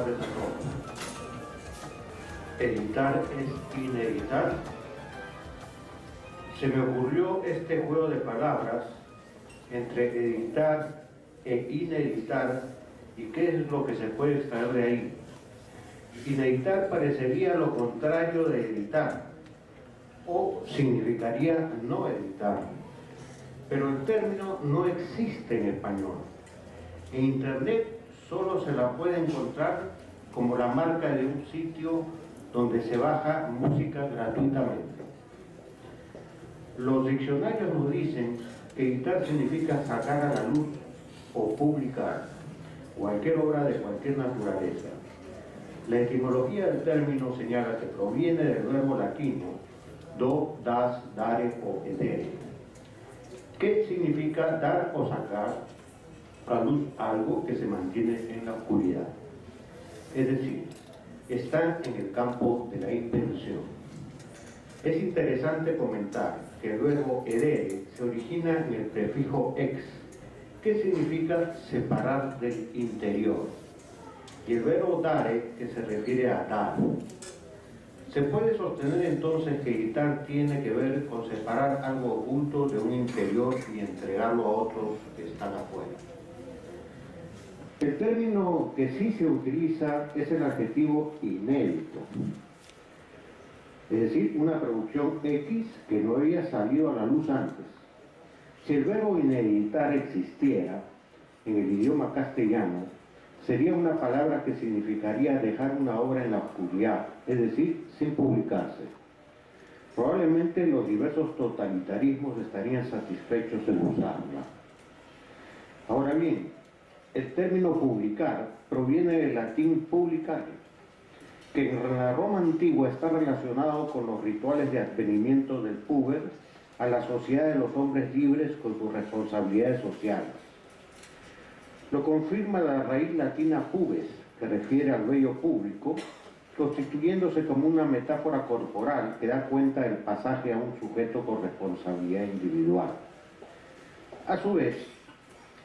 editores de Roma. Editar es ineditar. Se me ocurrió este juego de palabras entre editar e ineditar, y qué es lo que se puede extraer de ahí. Ineditar parecería lo contrario de editar, o significaría no editar, pero el término no existe en español. En internet solo se la puede encontrar como la marca de un sitio donde se baja música gratuitamente. Los diccionarios nos dicen que editar significa sacar a la luz o publicar cualquier obra de cualquier naturaleza. La etimología del término señala que proviene del verbo latino do, das, dare o edere, que significa dar o sacar a luz algo que se mantiene en la oscuridad. Es decir, están en el campo de la intención. Es interesante comentar que el verbo edere se origina en el prefijo ex, que significa separar del interior, y el verbo dare, que se refiere a dar. Se puede sostener entonces que editar tiene que ver con separar algo oculto de un interior y entregarlo a otros que están afuera. El término que sí se utiliza es el adjetivo inédito, es decir, una producción X que no había salido a la luz antes. Si el verbo ineditar existiera en el idioma castellano, sería una palabra que significaría dejar una obra en la oscuridad, es decir, sin publicarse. Probablemente los diversos totalitarismos estarían satisfechos en usarla. Ahora bien, el término publicar proviene del latín publicare, que en la Roma antigua está relacionado con los rituales de advenimiento del puber a la sociedad de los hombres libres con sus responsabilidades sociales. Lo confirma la raíz latina pubes, que refiere al vello público, constituyéndose como una metáfora corporal que da cuenta del pasaje a un sujeto con responsabilidad individual. A su vez,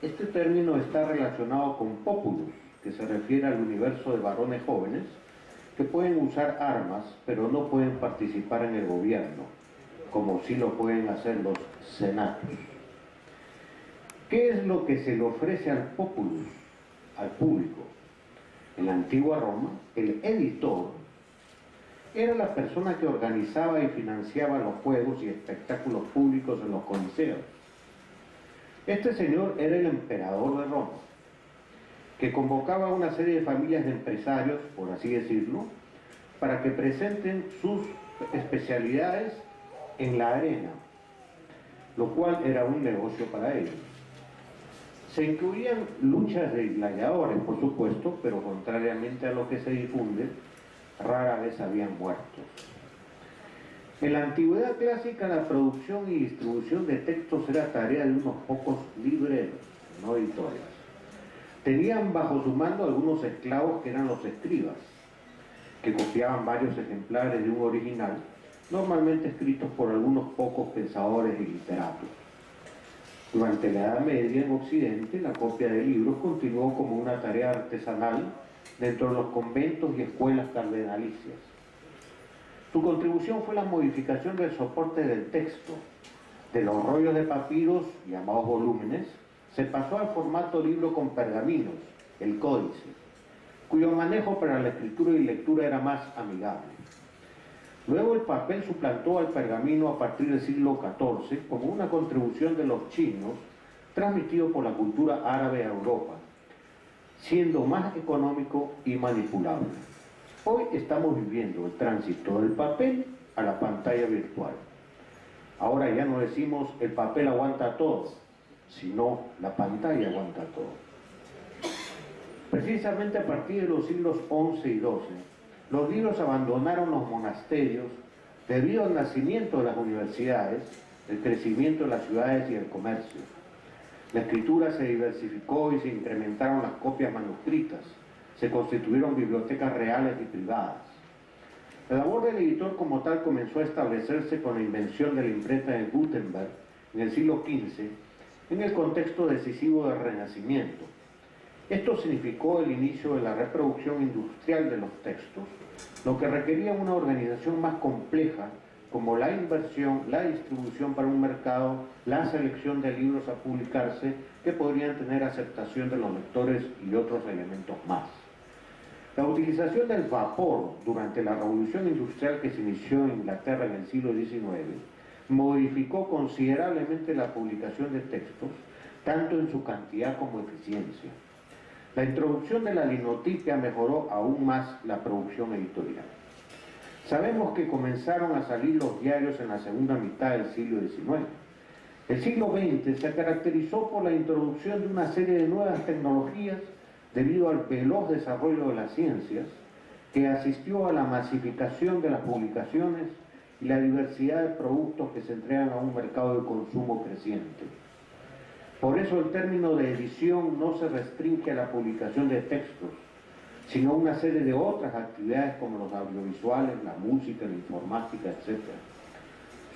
este término está relacionado con populus, que se refiere al universo de varones jóvenes que pueden usar armas, pero no pueden participar en el gobierno, como sí lo pueden hacer los senatos. ¿Qué es lo que se le ofrece al populus, al público? En la antigua Roma, el editor era la persona que organizaba y financiaba los juegos y espectáculos públicos en los coliseos. Este señor era el emperador de Roma, que convocaba a una serie de familias de empresarios, por así decirlo, para que presenten sus especialidades en la arena, lo cual era un negocio para ellos. Se incluían luchas de gladiadores, por supuesto, pero contrariamente a lo que se difunde, rara vez habían muertos. En la antigüedad clásica, la producción y distribución de textos era tarea de unos pocos libreros, no editores. Tenían bajo su mando algunos esclavos que eran los escribas, que copiaban varios ejemplares de un original, normalmente escritos por algunos pocos pensadores y literatos. Durante la Edad Media en Occidente, la copia de libros continuó como una tarea artesanal dentro de los conventos y escuelas cardenalicias. Su contribución fue la modificación del soporte del texto. De los rollos de papiros, llamados volúmenes, se pasó al formato libro con pergaminos, el códice, cuyo manejo para la escritura y lectura era más amigable. Luego el papel suplantó al pergamino a partir del siglo XIV como una contribución de los chinos transmitido por la cultura árabe a Europa, siendo más económico y manipulable. Hoy estamos viviendo el tránsito del papel a la pantalla virtual. Ahora ya no decimos el papel aguanta todo, sino la pantalla aguanta todo. Precisamente a partir de los siglos XI y XII, los libros abandonaron los monasterios debido al nacimiento de las universidades, el crecimiento de las ciudades y el comercio. La escritura se diversificó y se incrementaron las copias manuscritas, se constituyeron bibliotecas reales y privadas. La labor del editor como tal comenzó a establecerse con la invención de la imprenta de Gutenberg en el siglo XV, en el contexto decisivo del Renacimiento. Esto significó el inicio de la reproducción industrial de los textos, lo que requería una organización más compleja, como la inversión, la distribución para un mercado, la selección de libros a publicarse que podrían tener aceptación de los lectores y otros elementos más. La utilización del vapor durante la revolución industrial que se inició en Inglaterra en el siglo XIX modificó considerablemente la publicación de textos, tanto en su cantidad como eficiencia. La introducción de la linotipia mejoró aún más la producción editorial. Sabemos que comenzaron a salir los diarios en la segunda mitad del siglo XIX. El siglo XX se caracterizó por la introducción de una serie de nuevas tecnologías debido al veloz desarrollo de las ciencias, que asistió a la masificación de las publicaciones y la diversidad de productos que se entregan a un mercado de consumo creciente. Por eso el término de edición no se restringe a la publicación de textos, sino a una serie de otras actividades como los audiovisuales, la música, la informática, etc.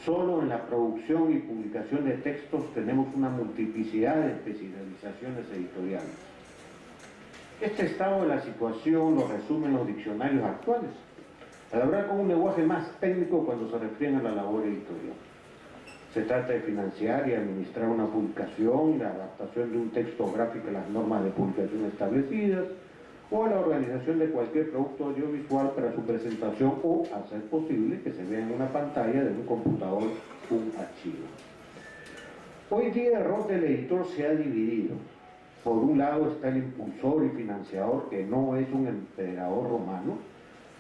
Solo en la producción y publicación de textos tenemos una multiplicidad de especializaciones editoriales. Este estado de la situación lo resumen los diccionarios actuales, al hablar con un lenguaje más técnico cuando se refieren a la labor editorial. Se trata de financiar y administrar una publicación, la adaptación de un texto gráfico a las normas de publicación establecidas, o a la organización de cualquier producto audiovisual para su presentación o, a ser posible, que se vea en una pantalla de un computador un archivo. Hoy día el rol del editor se ha dividido. Por un lado está el impulsor y financiador, que no es un emperador romano,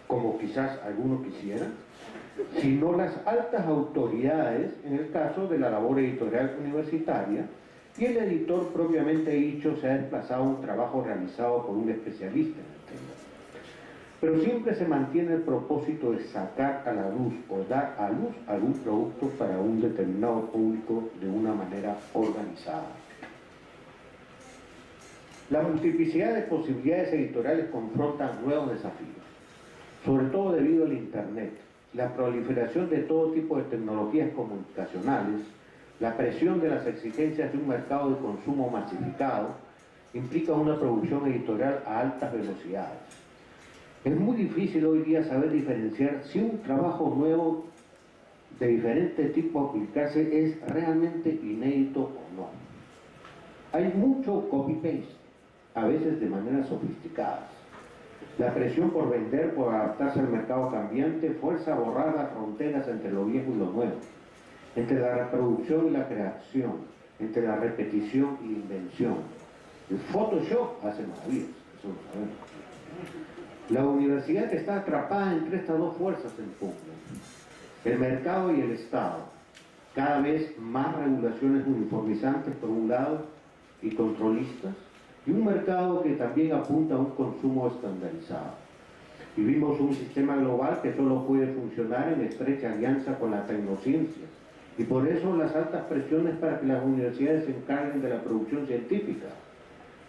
como quizás algunos quisieran, sino las altas autoridades en el caso de la labor editorial universitaria, y el editor propiamente dicho se ha desplazado a un trabajo realizado por un especialista en el tema. Pero siempre se mantiene el propósito de sacar a la luz o dar a luz algún producto para un determinado público de una manera organizada. La multiplicidad de posibilidades editoriales confrontan nuevos desafíos, sobre todo debido al Internet, la proliferación de todo tipo de tecnologías comunicacionales, la presión de las exigencias de un mercado de consumo masificado, implica una producción editorial a altas velocidades. Es muy difícil hoy día saber diferenciar si un trabajo nuevo de diferente tipo a publicarse es realmente inédito o no. Hay mucho copy-paste, a veces de manera sofisticada. La presión por vender, por adaptarse al mercado cambiante, fuerza a borrar las fronteras entre lo viejo y lo nuevo, entre la reproducción y la creación, entre la repetición y la invención. El Photoshop hace maravillas, eso lo sabemos. La universidad está atrapada entre estas dos fuerzas en pugna, el mercado y el Estado, cada vez más regulaciones uniformizantes por un lado y controlistas, y un mercado que también apunta a un consumo estandarizado. Vivimos un sistema global que solo puede funcionar en estrecha alianza con la tecnociencia, y por eso las altas presiones para que las universidades se encarguen de la producción científica,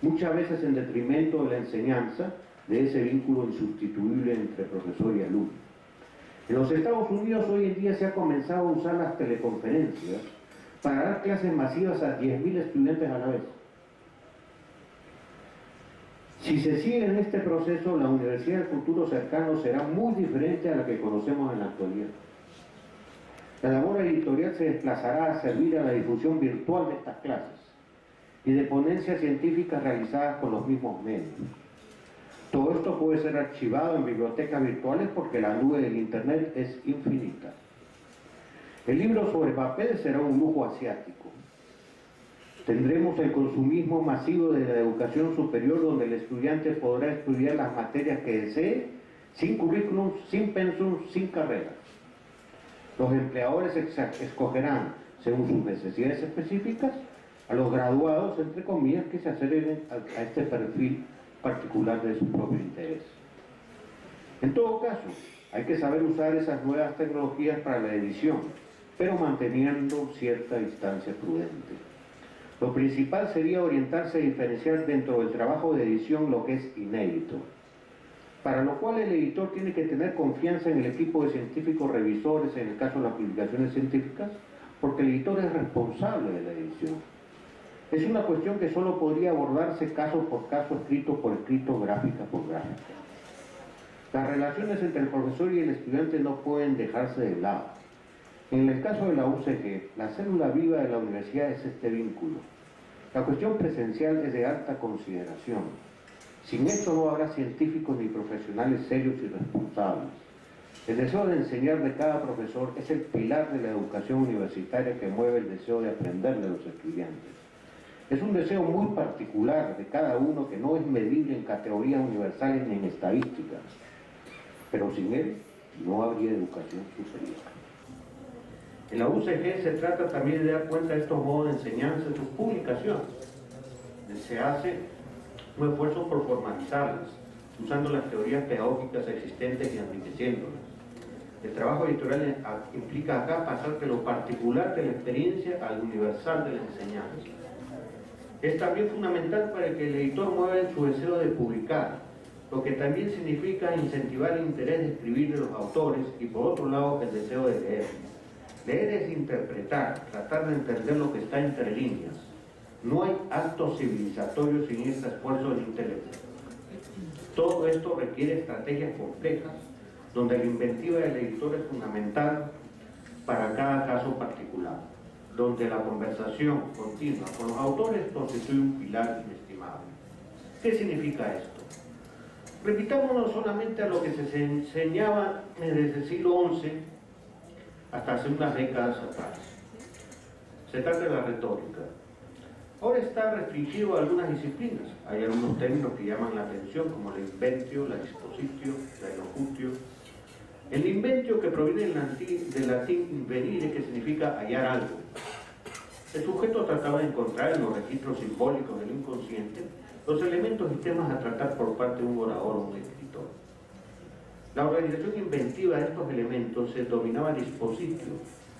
muchas veces en detrimento de la enseñanza, de ese vínculo insustituible entre profesor y alumno. En los Estados Unidos hoy en día se ha comenzado a usar las teleconferencias para dar clases masivas a 10.000 estudiantes a la vez. Si se sigue en este proceso, la universidad del futuro cercano será muy diferente a la que conocemos en la actualidad. La labor editorial se desplazará a servir a la difusión virtual de estas clases y de ponencias científicas realizadas con los mismos medios. Todo esto puede ser archivado en bibliotecas virtuales porque la nube del Internet es infinita. El libro sobre papel será un lujo asiático. Tendremos el consumismo masivo de la educación superior, donde el estudiante podrá estudiar las materias que desee, sin currículum, sin pensum, sin carrera. Los empleadores escogerán, según sus necesidades específicas, a los graduados, entre comillas, que se acerquen a este perfil particular de su propio interés. En todo caso, hay que saber usar esas nuevas tecnologías para la edición, pero manteniendo cierta distancia prudente. Lo principal sería orientarse a diferenciar dentro del trabajo de edición lo que es inédito, para lo cual el editor tiene que tener confianza en el equipo de científicos revisores en el caso de las publicaciones científicas, porque el editor es responsable de la edición. Es una cuestión que solo podría abordarse caso por caso, escrito por escrito, gráfica por gráfica. Las relaciones entre el profesor y el estudiante no pueden dejarse de lado. En el caso de la UCG, la célula viva de la universidad es este vínculo. La cuestión presencial es de alta consideración. Sin esto no habrá científicos ni profesionales serios y responsables. El deseo de enseñar de cada profesor es el pilar de la educación universitaria que mueve el deseo de aprender de los estudiantes. Es un deseo muy particular de cada uno que no es medible en categorías universales ni en estadísticas, pero sin él no habría educación superior. En la UCG se trata también de dar cuenta de estos modos de enseñanza en sus publicaciones. Se hace un esfuerzo por formalizarlas, usando las teorías pedagógicas existentes y enriqueciéndolas. El trabajo editorial implica acá pasar de lo particular de la experiencia al universal de la enseñanza. Es también fundamental para que el editor mueva su deseo de publicar, lo que también significa incentivar el interés de escribir de los autores y por otro lado el deseo de leer. Leer es interpretar, tratar de entender lo que está entre líneas. No hay actos civilizatorios sin este esfuerzo del intelecto. Todo esto requiere estrategias complejas, donde la inventiva del editor es fundamental para cada caso particular, donde la conversación continua con los autores constituye un pilar inestimable. ¿Qué significa esto? Repitámonos solamente a lo que se enseñaba desde el siglo XI hasta hace unas décadas atrás. Se trata de la retórica. Ahora está restringido a algunas disciplinas. Hay algunos términos que llaman la atención, como la inventio, la dispositio, la elocutio. El inventio, que proviene del latín invenire, que significa hallar algo. El sujeto trataba de encontrar en los registros simbólicos del inconsciente los elementos y temas a tratar por parte de un orador o un escritor. La organización inventiva de estos elementos se denominaba dispositio,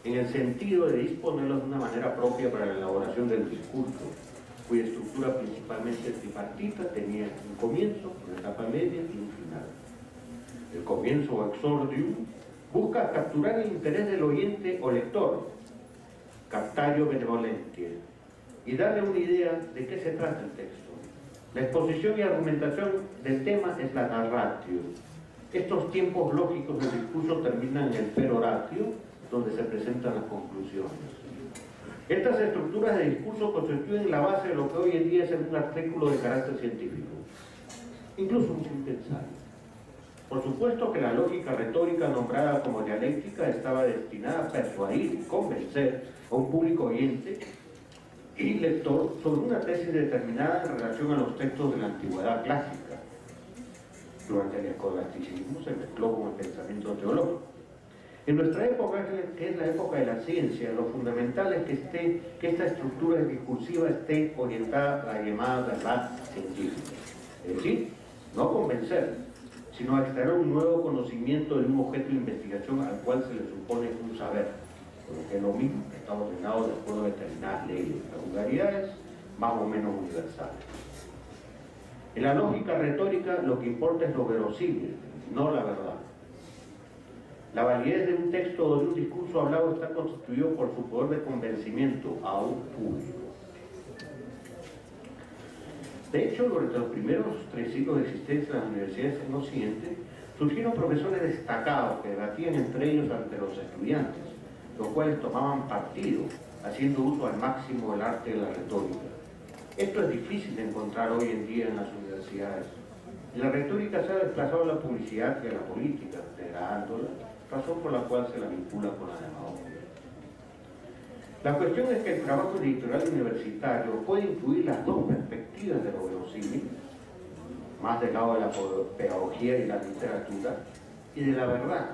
en el sentido de disponerlos de una manera propia para la elaboración del discurso, cuya estructura principalmente tripartita tenía un comienzo, una etapa media y un final. El comienzo o exordium busca capturar el interés del oyente o lector, captatio benevolentiae, y darle una idea de qué se trata el texto. La exposición y argumentación del tema es la narratio. Estos tiempos lógicos del discurso terminan en el peroratio, donde se presentan las conclusiones. Estas estructuras de discurso constituyen la base de lo que hoy en día es un artículo de carácter científico, incluso un simple ensayo. Por supuesto que la lógica retórica, nombrada como dialéctica, estaba destinada a persuadir y convencer a un público oyente y lector sobre una tesis determinada en relación a los textos de la antigüedad clásica. Durante el escolasticismo se mezcló con el pensamiento teológico. En nuestra época, que es la época de la ciencia, lo fundamental es que esta estructura discursiva esté orientada a la llamada verdad científica. Es decir, no convencer, sino a extraer un nuevo conocimiento de un objeto de investigación al cual se le supone un saber, porque es lo mismo que está ordenado de acuerdo a determinadas leyes, regularidades más o menos universales. En la lógica retórica lo que importa es lo verosímil, no la verdad. La validez de un texto o de un discurso hablado está constituido por su poder de convencimiento a un público. De hecho, durante los primeros 3 siglos de existencia de las universidades en Occidente, surgieron profesores destacados que debatían entre ellos ante los estudiantes, los cuales tomaban partido, haciendo uso al máximo del arte de la retórica. Esto es difícil de encontrar hoy en día en las universidades. La retórica se ha desplazado a la publicidad y a la política, degradándola, razón por la cual se la vincula con la demagogia. La cuestión es que el trabajo editorial universitario puede incluir las dos perspectivas de lo verosímil, más del lado de la pedagogía y la literatura, y de la verdad,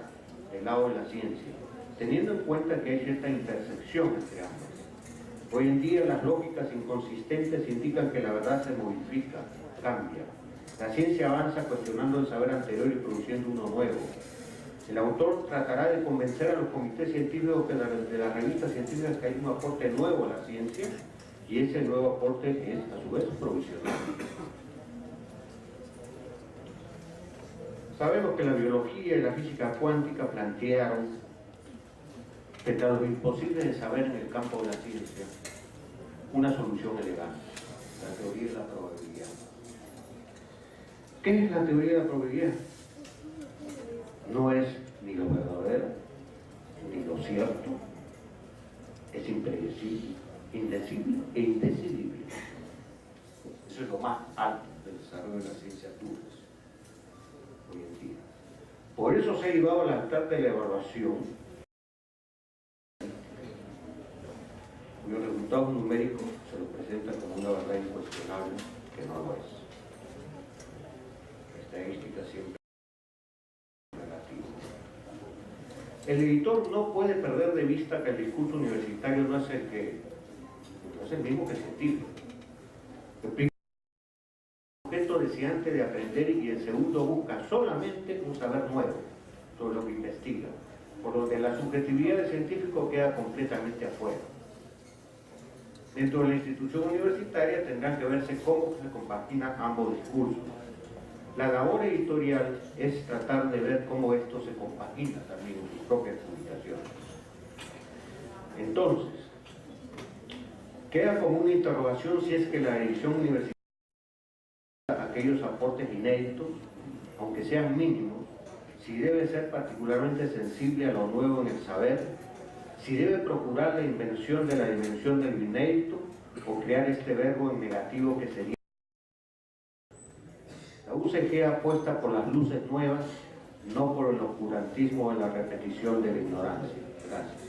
del lado de la ciencia, teniendo en cuenta que hay cierta intersección entre ambas. Hoy en día las lógicas inconsistentes indican que la verdad se modifica, cambia. La ciencia avanza cuestionando el saber anterior y produciendo uno nuevo. El autor tratará de convencer a los comités científicos de las revistas científicas que hay un aporte nuevo a la ciencia, y ese nuevo aporte es a su vez provisional. Sabemos que la biología y la física cuántica plantearon que lo imposible de saber en el campo de la ciencia una solución elegante, la teoría de la probabilidad. ¿Qué es la teoría de la probabilidad? No es ni lo verdadero, ni lo cierto, es impredecible, indecible e indecidible. Eso es lo más alto del desarrollo de las ciencias duras hoy en día. Por eso se ha llevado al altar de la evaluación, cuyos resultados numéricos se lo presentan como una verdad incuestionable, que no lo es. La estadística siempre es relativa. El editor no puede perder de vista que el discurso universitario no es el mismo que el científico. El primero es objeto deseante de aprender y el segundo busca solamente un saber nuevo sobre lo que investiga, por donde la subjetividad del científico queda completamente afuera. Dentro de la institución universitaria tendrán que verse cómo se compaginan ambos discursos. La labor editorial es tratar de ver cómo esto se compagina también en sus propias publicaciones. Entonces, queda como una interrogación si es que la edición universitaria, aquellos aportes inéditos, aunque sean mínimos, si debe ser particularmente sensible a lo nuevo en el saber, si debe procurar la invención de la dimensión del inédito o crear este verbo en negativo que sería. La UCG apuesta por las luces nuevas, no por el oscurantismo de la repetición de la ignorancia. Gracias.